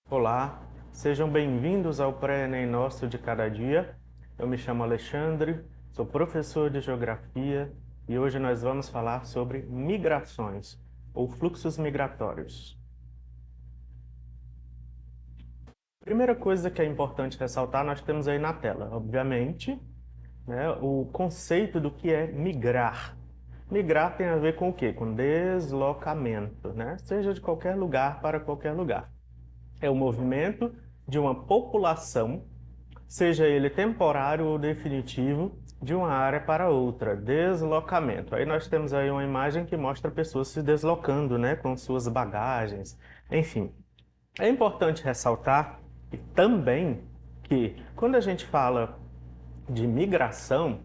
Olá, sejam bem-vindos ao Pré-ENEM Nosso de Cada Dia. Eu me chamo Alexandre, sou professor de Geografia e hoje nós vamos falar sobre migrações ou fluxos migratórios. Primeira coisa que é importante ressaltar, nós temos aí na tela, obviamente, né, o conceito do que é migrar. Migrar tem a ver com o quê? Com deslocamento, né? Seja de qualquer lugar para qualquer lugar. É o movimento de uma população, seja ele temporário ou definitivo, de uma área para outra, deslocamento. Aí nós temos aí uma imagem que mostra pessoas se deslocando, né, com suas bagagens, enfim. É importante ressaltar também que quando a gente fala de migração,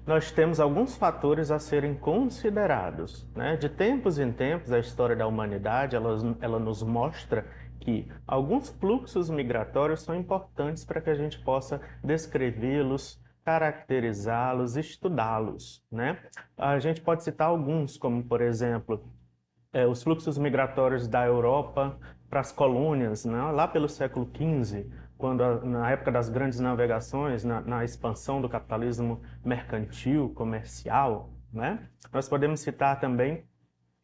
nós temos alguns fatores a serem considerados, né? De tempos em tempos, a história da humanidade, ela nos mostra que alguns fluxos migratórios são importantes para que a gente possa descrevê-los, caracterizá-los, estudá-los, né? A gente pode citar alguns, como, por exemplo, os fluxos migratórios da Europa para as colônias, né? Lá pelo século XV, quando na época das grandes navegações, na expansão do capitalismo mercantil, comercial, né? Nós podemos citar também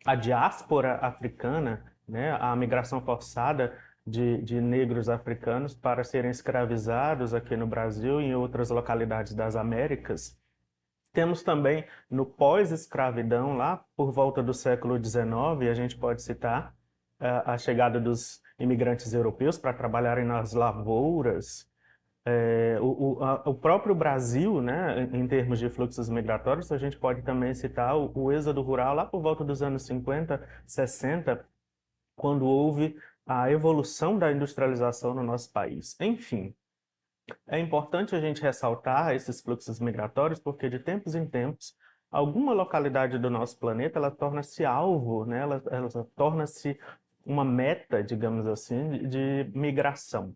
a diáspora africana, né? A migração forçada de negros africanos para serem escravizados aqui no Brasil e em outras localidades das Américas. Temos também no pós-escravidão, lá por volta do século XIX, a gente pode citar a chegada dos imigrantes europeus para trabalharem nas lavouras. O próprio Brasil, né, em termos de fluxos migratórios, a gente pode também citar o êxodo rural lá por volta dos anos 50, 60, quando houve a evolução da industrialização no nosso país. Enfim, é importante a gente ressaltar esses fluxos migratórios porque de tempos em tempos, alguma localidade do nosso planeta, ela torna-se alvo, né? Ela torna-se uma meta, digamos assim, de migração.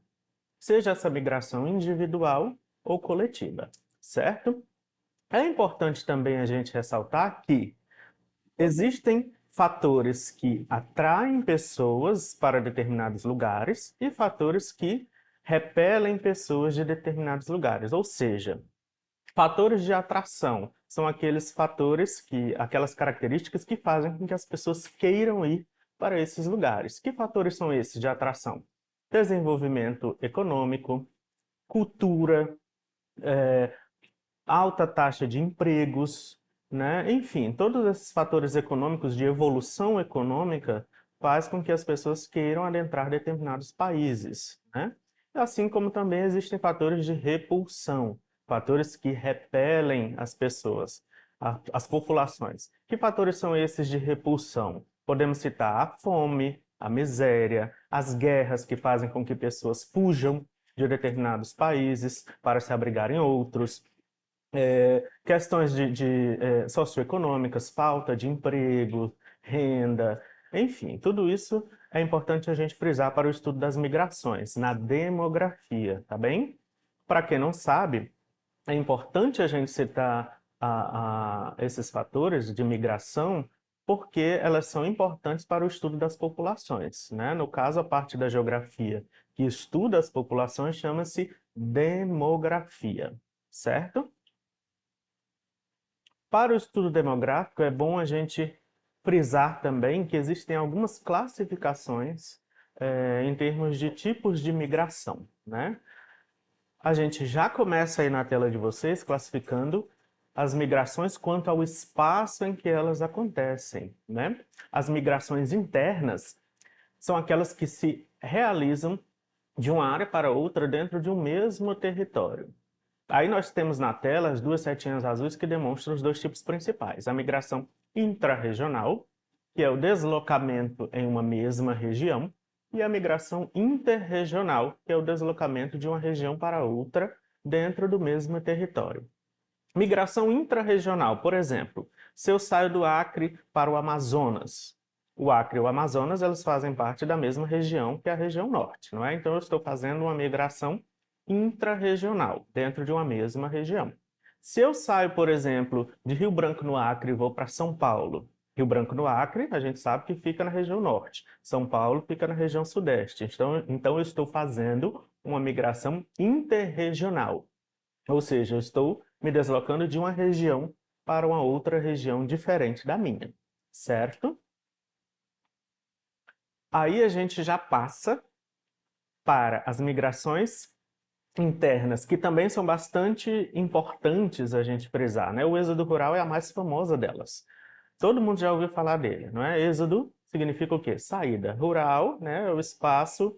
Seja essa migração individual ou coletiva, certo? É importante também a gente ressaltar que existem fatores que atraem pessoas para determinados lugares e fatores que repelem pessoas de determinados lugares. Ou seja, fatores de atração são aqueles fatores aquelas características que fazem com que as pessoas queiram ir para esses lugares. Que fatores são esses de atração? Desenvolvimento econômico, cultura, alta taxa de empregos, né? Enfim, todos esses fatores econômicos de evolução econômica faz com que as pessoas queiram adentrar determinados países, né? Assim como também existem fatores de repulsão, fatores que repelem as pessoas, as populações. Que fatores são esses de repulsão? Podemos citar a fome, a miséria, as guerras que fazem com que pessoas fujam de determinados países para se abrigar em outros, questões socioeconômicas, falta de emprego, renda, enfim, tudo isso é importante a gente frisar para o estudo das migrações, na demografia, tá bem? Para quem não sabe, é importante a gente citar esses fatores de migração porque elas são importantes para o estudo das populações, né? No caso, a parte da geografia que estuda as populações chama-se demografia, certo? Para o estudo demográfico, é bom a gente frisar também que existem algumas classificações em termos de tipos de migração, né? A gente já começa aí na tela de vocês classificando as migrações quanto ao espaço em que elas acontecem, né? As migrações internas são aquelas que se realizam de uma área para outra dentro de um mesmo território. Aí nós temos na tela as duas setinhas azuis que demonstram os dois tipos principais. A migração intrarregional, que é o deslocamento em uma mesma região, e a migração interregional, que é o deslocamento de uma região para outra dentro do mesmo território. Migração intrarregional, por exemplo, se eu saio do Acre para o Amazonas, O Acre e o Amazonas, eles fazem parte da mesma região que a região norte, não é? Então, eu estou fazendo uma migração intra-regional, dentro de uma mesma região. Se eu saio, por exemplo, de Rio Branco no Acre e vou para São Paulo, Rio Branco no Acre, a gente sabe que fica na região norte. São Paulo fica na região sudeste. Então eu estou fazendo uma migração interregional. Ou seja, eu estou me deslocando de uma região para uma outra região diferente da minha, certo? Aí a gente já passa para as migrações internas, que também são bastante importantes a gente frisar, né? O êxodo rural é a mais famosa delas. Todo mundo já ouviu falar dele, não é? Êxodo significa o quê? Saída. Rural, né? É o espaço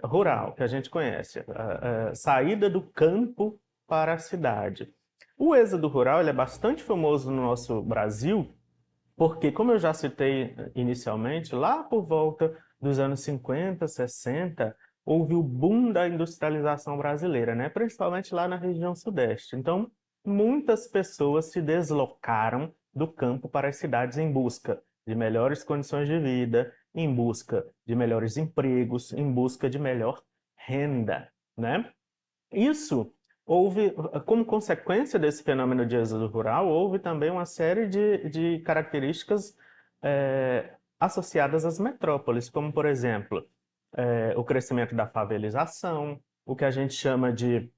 rural que a gente conhece. Saída do campo para a cidade. O êxodo rural ele é bastante famoso no nosso Brasil, porque, como eu já citei inicialmente, lá por volta dos anos 50, 60, houve o boom da industrialização brasileira, né? Principalmente lá na região sudeste. Então, muitas pessoas se deslocaram do campo para as cidades em busca de melhores condições de vida, em busca de melhores empregos, em busca de melhor renda, né? Isso houve, como consequência desse fenômeno de êxodo rural, houve também uma série de características associadas às metrópoles, como, por exemplo, o crescimento da favelização, o que a gente chama de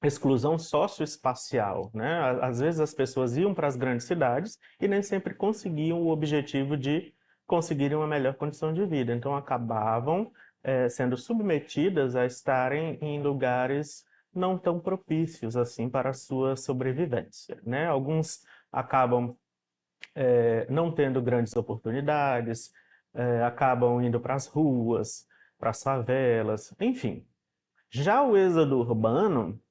exclusão socioespacial, né? Às vezes as pessoas iam para as grandes cidades e nem sempre conseguiam o objetivo de conseguirem uma melhor condição de vida. Então acabavam sendo submetidas a estarem em lugares não tão propícios assim para a sua sobrevivência, né? Alguns acabam não tendo grandes oportunidades, acabam indo para as ruas, para as favelas, enfim. Já o êxodo urbano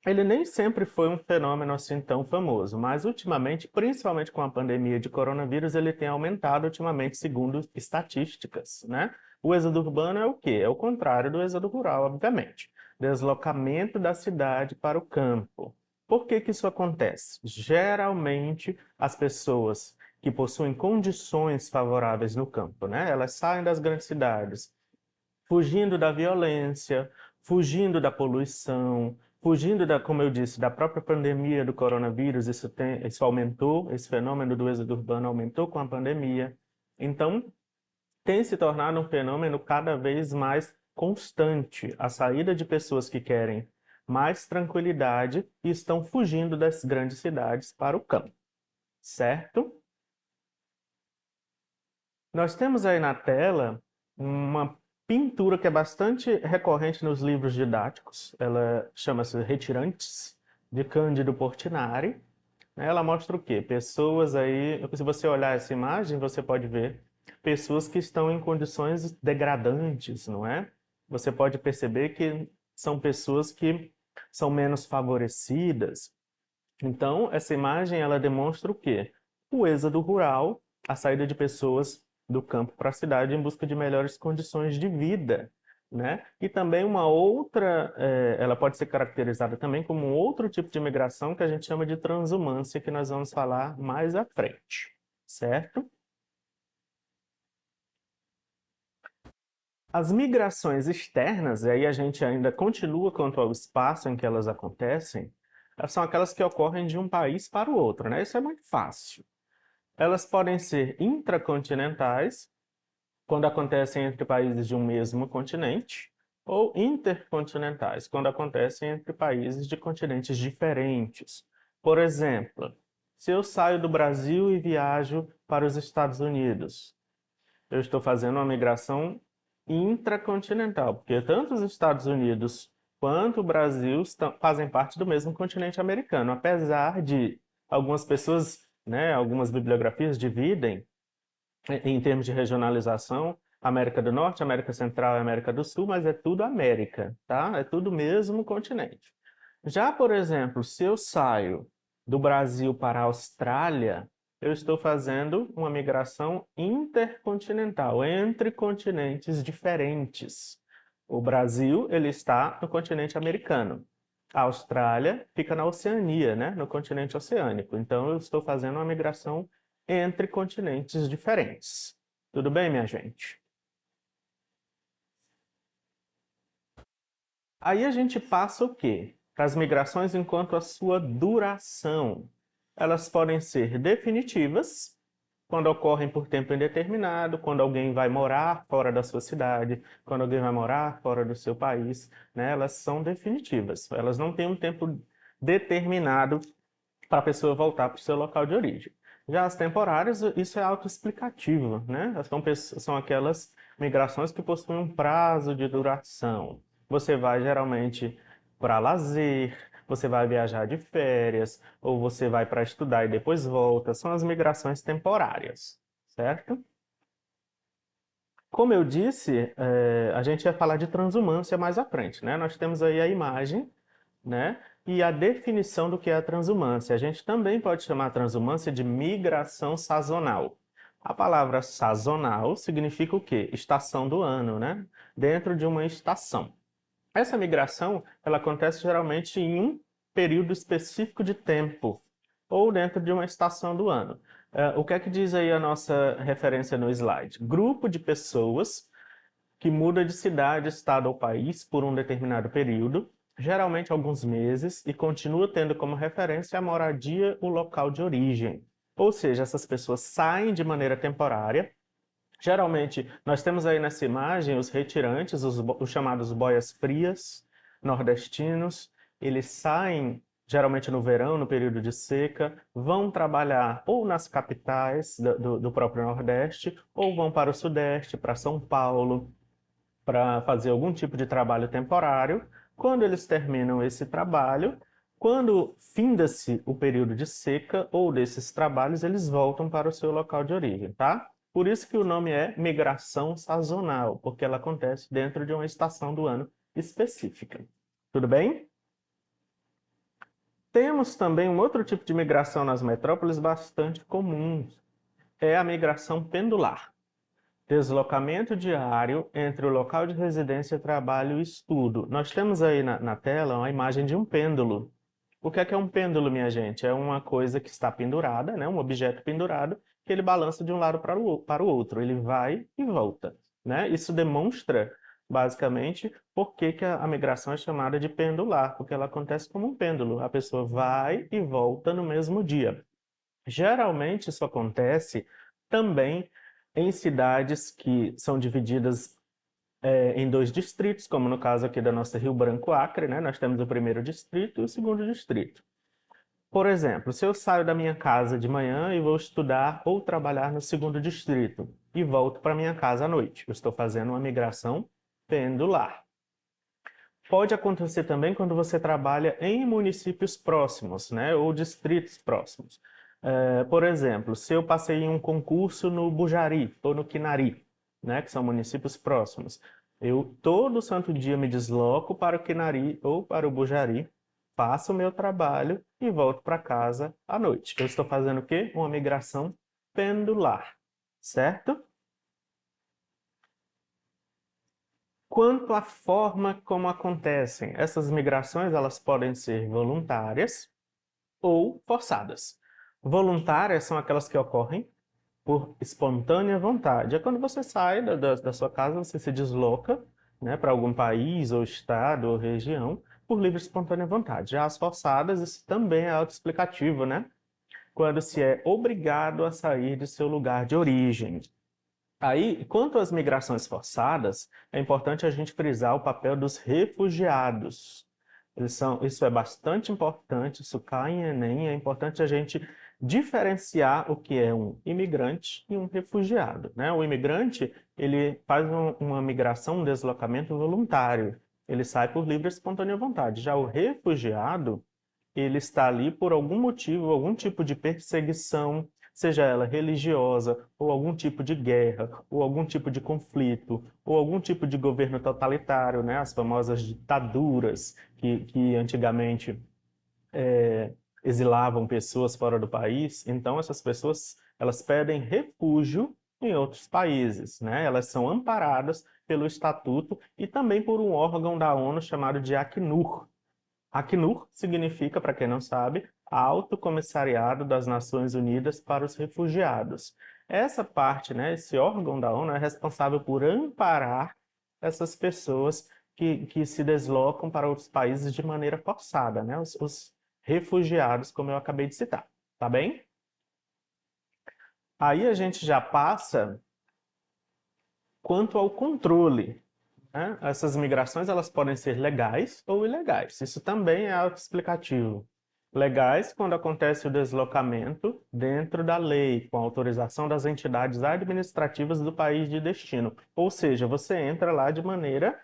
ele nem sempre foi um fenômeno assim tão famoso, mas ultimamente, principalmente com a pandemia de coronavírus, ele tem aumentado ultimamente, segundo estatísticas, né? O êxodo urbano é o quê? É o contrário do êxodo rural, obviamente. Deslocamento da cidade para o campo. Por que que isso acontece? Geralmente, as pessoas que possuem condições favoráveis no campo, né? Elas saem das grandes cidades, fugindo da violência, fugindo da poluição, fugindo da, como eu disse, da própria pandemia do coronavírus, isso aumentou, esse fenômeno do êxodo urbano aumentou com a pandemia. Então, tem se tornado um fenômeno cada vez mais constante, a saída de pessoas que querem mais tranquilidade e estão fugindo das grandes cidades para o campo, certo? Nós temos aí na tela uma pintura que é bastante recorrente nos livros didáticos. Ela chama-se Retirantes, de Cândido Portinari. Ela mostra o quê? Pessoas aí, se você olhar essa imagem, você pode ver pessoas que estão em condições degradantes, não é? Você pode perceber que são pessoas que são menos favorecidas. Então, essa imagem ela demonstra o quê? O êxodo rural, a saída de pessoas do campo para a cidade em busca de melhores condições de vida, né? E também uma outra, ela pode ser caracterizada também como um outro tipo de migração que a gente chama de transumância, que nós vamos falar mais à frente, certo? As migrações externas, e aí a gente ainda continua quanto ao espaço em que elas acontecem, elas são aquelas que ocorrem de um país para o outro, né? Isso é muito fácil. Elas podem ser intracontinentais, quando acontecem entre países de um mesmo continente, ou intercontinentais, quando acontecem entre países de continentes diferentes. Por exemplo, se eu saio do Brasil e viajo para os Estados Unidos, eu estou fazendo uma migração intracontinental, porque tanto os Estados Unidos quanto o Brasil fazem parte do mesmo continente americano, apesar de algumas pessoas, né, algumas bibliografias dividem em termos de regionalização, América do Norte, América Central e América do Sul, mas é tudo América, tá? É tudo o mesmo continente. Já, por exemplo, se eu saio do Brasil para a Austrália, eu estou fazendo uma migração intercontinental, entre continentes diferentes. O Brasil, ele está no continente americano. A Austrália fica na Oceania, né? No continente oceânico. Então, eu estou fazendo uma migração entre continentes diferentes. Tudo bem, minha gente? Aí a gente passa o quê? Para as migrações enquanto a sua duração. Elas podem ser definitivas, quando ocorrem por tempo indeterminado, quando alguém vai morar fora da sua cidade, quando alguém vai morar fora do seu país, né? Elas são definitivas. Elas não têm um tempo determinado para a pessoa voltar para o seu local de origem. Já as temporárias, isso é autoexplicativo, né? São aquelas migrações que possuem um prazo de duração. Você vai geralmente para lazer, você vai viajar de férias, ou você vai para estudar e depois volta. São as migrações temporárias, certo? Como eu disse, a gente ia falar de transumância mais à frente, né? Nós temos aí a imagem, né? E a definição do que é a transumância. A gente também pode chamar a transumância de migração sazonal. A palavra sazonal significa o quê? Estação do ano, né? Dentro de uma estação. Essa migração, ela acontece geralmente em um período específico de tempo, ou dentro de uma estação do ano. O que é que diz aí a nossa referência no slide? Grupo de pessoas que muda de cidade, estado ou país por um determinado período, geralmente alguns meses, e continua tendo como referência a moradia, o local de origem. Ou seja, essas pessoas saem de maneira temporária. Geralmente, nós temos aí nessa imagem os retirantes, os chamados boias-frias, nordestinos. Eles saem geralmente no verão, no período de seca, vão trabalhar ou nas capitais do próprio Nordeste, ou vão para o Sudeste, para São Paulo, para fazer algum tipo de trabalho temporário. Quando eles terminam esse trabalho, quando finda-se o período de seca ou desses trabalhos, eles voltam para o seu local de origem, tá? Por isso que o nome é migração sazonal, porque ela acontece dentro de uma estação do ano específica. Tudo bem? Temos também um outro tipo de migração nas metrópoles bastante comum, é a migração pendular. Deslocamento diário entre o local de residência, trabalho e estudo. Nós temos aí na tela uma imagem de um pêndulo. O que é um pêndulo, minha gente? É uma coisa que está pendurada, né? Um objeto pendurado, que ele balança de um lado para o outro. Ele vai e volta, né? Isso demonstra, basicamente, por que a migração é chamada de pendular, porque ela acontece como um pêndulo. A pessoa vai e volta no mesmo dia. Geralmente isso acontece também em cidades que são divididas em dois distritos, como no caso aqui da nossa Rio Branco Acre, né? Nós temos o primeiro distrito e o segundo distrito. Por exemplo, se eu saio da minha casa de manhã e vou estudar ou trabalhar no segundo distrito e volto para minha casa à noite, eu estou fazendo uma migração pendular. Pode acontecer também quando você trabalha em municípios próximos, né, ou distritos próximos. Por exemplo, se eu passei em um concurso no Bujari ou no Quinari, né, que são municípios próximos, eu todo santo dia me desloco para o Quinari ou para o Bujari, faço o meu trabalho e volto para casa à noite. Eu estou fazendo o quê? Uma migração pendular, certo? Quanto à forma como acontecem, essas migrações elas podem ser voluntárias ou forçadas. Voluntárias são aquelas que ocorrem por espontânea vontade. É quando você sai da sua casa, você se desloca, né, para algum país, ou estado, ou região, por livre e espontânea vontade. Já as forçadas, isso também é autoexplicativo, né? Quando se é obrigado a sair de seu lugar de origem. Aí, quanto às migrações forçadas, é importante a gente frisar o papel dos refugiados. Isso é bastante importante, isso cai em Enem, é importante a gente diferenciar o que é um imigrante e um refugiado, né? O imigrante, ele faz uma migração, um deslocamento voluntário, ele sai por livre e espontânea vontade. Já o refugiado, ele está ali por algum motivo, algum tipo de perseguição, seja ela religiosa, ou algum tipo de guerra, ou algum tipo de conflito, ou algum tipo de governo totalitário, né? As famosas ditaduras que antigamente exilavam pessoas fora do país. Então, essas pessoas, elas pedem refúgio em outros países, né? Elas são amparadas pelo Estatuto e também por um órgão da ONU chamado de Acnur. Acnur significa, para quem não sabe, Alto Comissariado das Nações Unidas para os Refugiados. Essa parte, né, esse órgão da ONU é responsável por amparar essas pessoas que se deslocam para outros países de maneira forçada, né, os refugiados, como eu acabei de citar, tá bem? Aí a gente já passa quanto ao controle, né? Essas migrações elas podem ser legais ou ilegais. Isso também é autoexplicativo. Legais quando acontece o deslocamento dentro da lei, com autorização das entidades administrativas do país de destino. Ou seja, você entra lá de maneira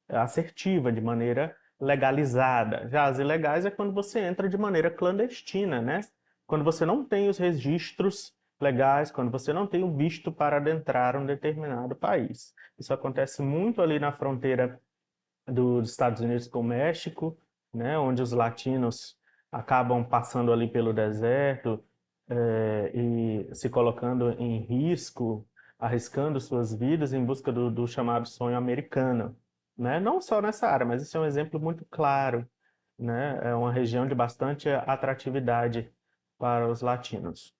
assertiva, de maneira legalizada. Já as ilegais é quando você entra de maneira clandestina, né? Quando você não tem os registros legais, quando você não tem o visto para adentrar um determinado país. Isso acontece muito ali na fronteira dos Estados Unidos com o México, né? Onde os latinos acabam passando ali pelo deserto, e se colocando em risco, arriscando suas vidas em busca do chamado sonho americano, né? Não só nessa área, mas isso é um exemplo muito claro, né? É uma região de bastante atratividade para os latinos.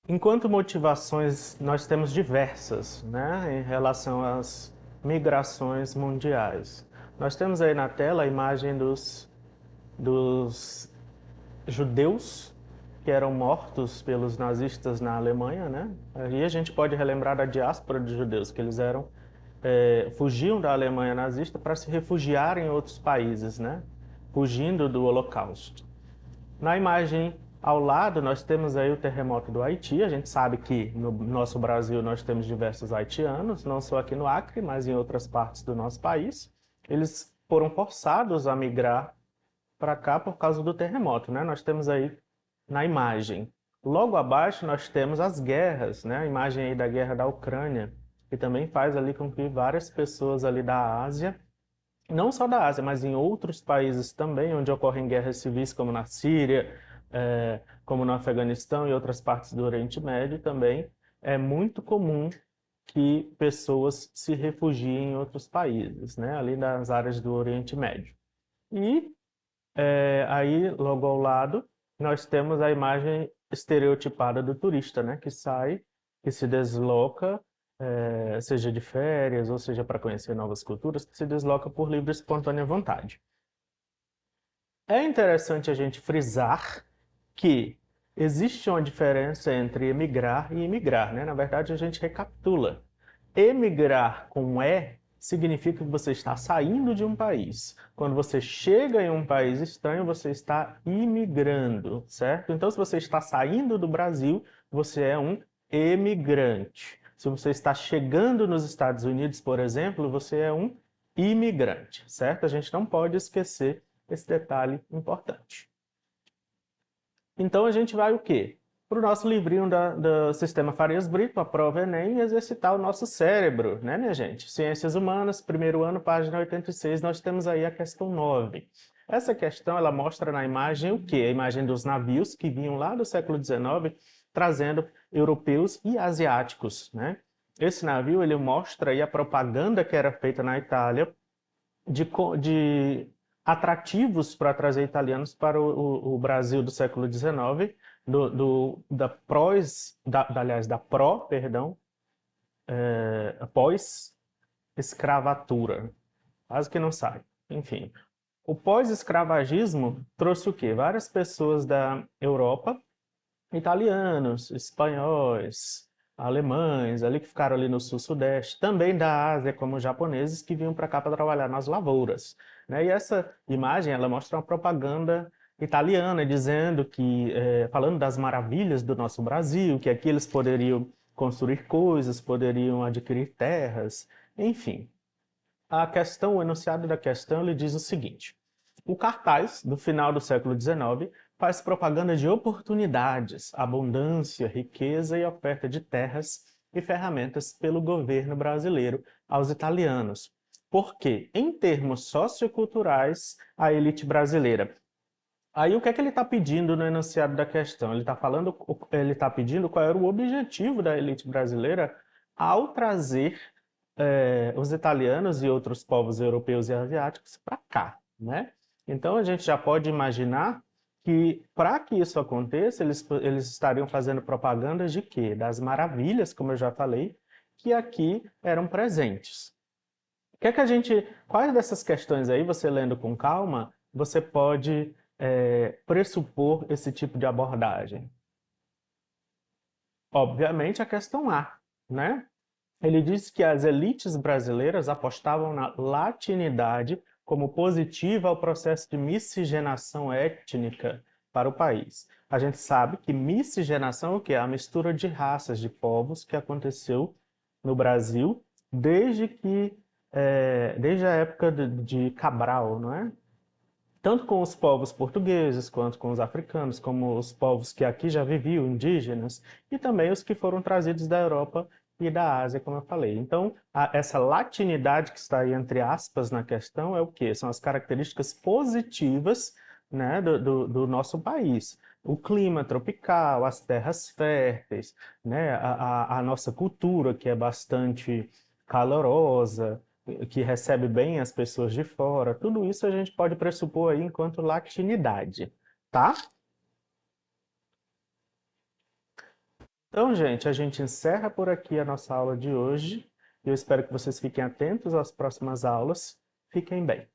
Enquanto motivações, nós temos diversas, né, em relação às migrações mundiais. Nós temos aí na tela a imagem dos judeus que eram mortos pelos nazistas na Alemanha, né? Aí a gente pode relembrar da diáspora de judeus, que eles fugiam da Alemanha nazista para se refugiar em outros países, né? Fugindo do Holocausto. Na imagem ao lado, nós temos aí o terremoto do Haiti. A gente sabe que no nosso Brasil nós temos diversos haitianos, não só aqui no Acre, mas em outras partes do nosso país. Eles foram forçados a migrar para cá por causa do terremoto, né? Nós temos aí na imagem. Logo abaixo nós temos as guerras, né? A imagem aí da guerra da Ucrânia, que também faz ali com que várias pessoas ali da Ásia, não só da Ásia, mas em outros países também, onde ocorrem guerras civis, como na Síria, como no Afeganistão e outras partes do Oriente Médio também, é muito comum que pessoas se refugiem em outros países, né? Ali nas áreas do Oriente Médio. E aí, logo ao lado, nós temos a imagem estereotipada do turista, né? Que sai, que se desloca, seja de férias ou seja para conhecer novas culturas, que se desloca por livre e espontânea vontade. É interessante a gente frisar que existe uma diferença entre emigrar e imigrar, né? Na verdade, a gente recapitula. Emigrar com E significa que você está saindo de um país. Quando você chega em um país estranho, você está imigrando, certo? Então, se você está saindo do Brasil, você é um emigrante. Se você está chegando nos Estados Unidos, por exemplo, você é um imigrante, certo? A gente não pode esquecer esse detalhe importante. Então, a gente vai o quê? Para o nosso livrinho do Sistema Farias Brito, a prova Enem, exercitar o nosso cérebro, né, minha gente? Ciências Humanas, primeiro ano, página 86, nós temos aí a questão 9. Essa questão, ela mostra na imagem o quê? A imagem dos navios que vinham lá do século XIX, trazendo europeus e asiáticos, né? Esse navio, ele mostra aí a propaganda que era feita na Itália de atrativos para trazer italianos para o Brasil do século XIX, da pró, perdão, pós-escravatura. Quase que não sai. Enfim, o pós-escravagismo trouxe o quê? Várias pessoas da Europa, italianos, espanhóis, alemães, ali que ficaram ali no sul-sudeste, também da Ásia, como japoneses, que vinham para cá para trabalhar nas lavouras, né? E essa imagem, ela mostra uma propaganda italiana, dizendo que, falando das maravilhas do nosso Brasil, que aqui eles poderiam construir coisas, poderiam adquirir terras, enfim. A questão, o enunciado da questão, ele diz o seguinte: o cartaz, do final do século XIX, faz propaganda de oportunidades, abundância, riqueza e oferta de terras e ferramentas pelo governo brasileiro aos italianos. Porque, em termos socioculturais, a elite brasileira. Aí o que é que ele está pedindo no enunciado da questão? Ele está pedindo qual era o objetivo da elite brasileira ao trazer os italianos e outros povos europeus e asiáticos para cá, né? Então a gente já pode imaginar que, para que isso aconteça, eles estariam fazendo propaganda de quê? Das maravilhas, como eu já falei, que aqui eram presentes. O que é que a gente, quais dessas questões aí, você lendo com calma, você pode pressupor esse tipo de abordagem? Obviamente a questão A, né? Ele diz que as elites brasileiras apostavam na latinidade como positiva ao processo de miscigenação étnica para o país. A gente sabe que miscigenação é o quê? A mistura de raças, de povos que aconteceu no Brasil desde a época de Cabral, não é? Tanto com os povos portugueses, quanto com os africanos, como os povos que aqui já viviam, indígenas, e também os que foram trazidos da Europa e da Ásia, como eu falei. Então, essa latinidade que está aí entre aspas na questão é o quê? São as características positivas, né, do nosso país. O clima tropical, as terras férteis, né, a nossa cultura, que é bastante calorosa, que recebe bem as pessoas de fora, tudo isso a gente pode pressupor aí enquanto latinidade, tá? Então, gente, a gente encerra por aqui a nossa aula de hoje. Eu espero que vocês fiquem atentos às próximas aulas. Fiquem bem.